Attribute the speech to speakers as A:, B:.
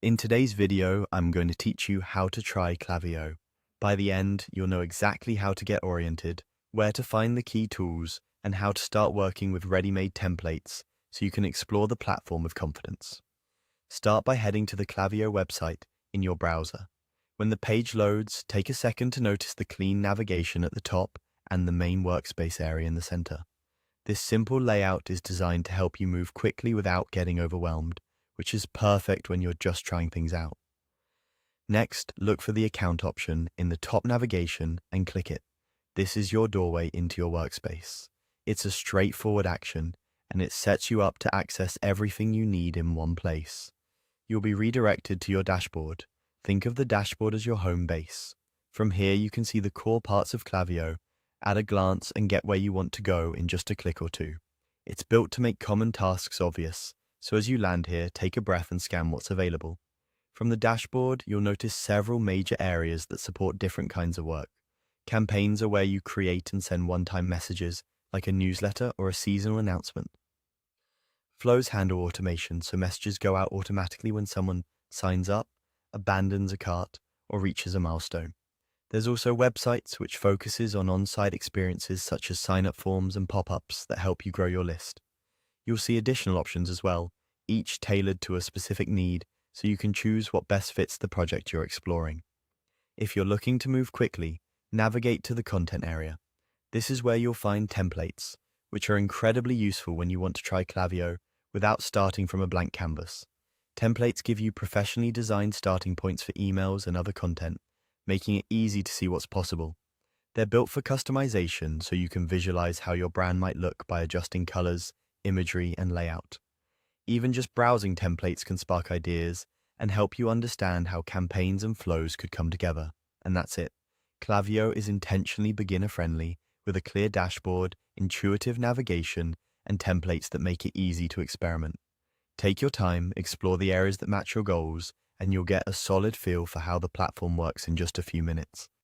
A: In today's video, I'm going to teach you how to try Klaviyo. By the end, you'll know exactly how to get oriented, where to find the key tools, and how to start working with ready-made templates so you can explore the platform with confidence. Start by heading to the Klaviyo website in your browser. When the page loads, take a second to notice the clean navigation at the top and the main workspace area in the center. This simple layout is designed to help you move quickly without getting overwhelmed, which is perfect when you're just trying things out. Next, look for the account option in the top navigation and click it. This is your doorway into your workspace. It's a straightforward action, and it sets you up to access everything you need in one place. You'll be redirected to your dashboard. Think of the dashboard as your home base. From here, you can see the core parts of Klaviyo at a glance and get where you want to go in just a click or two. It's built to make common tasks obvious, so as you land here, take a breath and scan what's available. From the dashboard, you'll notice several major areas that support different kinds of work. Campaigns are where you create and send one-time messages, like a newsletter or a seasonal announcement. Flows handle automation, so messages go out automatically when someone signs up, abandons a cart, or reaches a milestone. There's also websites, which focuses on on-site experiences such as sign-up forms and pop-ups that help you grow your list. You'll see additional options as well, each tailored to a specific need, so you can choose what best fits the project you're exploring. If you're looking to move quickly, navigate to the content area. This is where you'll find templates, which are incredibly useful when you want to try Klaviyo without starting from a blank canvas. Templates give you professionally designed starting points for emails and other content, making it easy to see what's possible. They're built for customization, so you can visualize how your brand might look by adjusting colors, imagery, and layout. Even just browsing templates can spark ideas and help you understand how campaigns and flows could come together. And that's it. Klaviyo is intentionally beginner-friendly, with a clear dashboard, intuitive navigation, and templates that make it easy to experiment. Take your time, explore the areas that match your goals, and you'll get a solid feel for how the platform works in just a few minutes.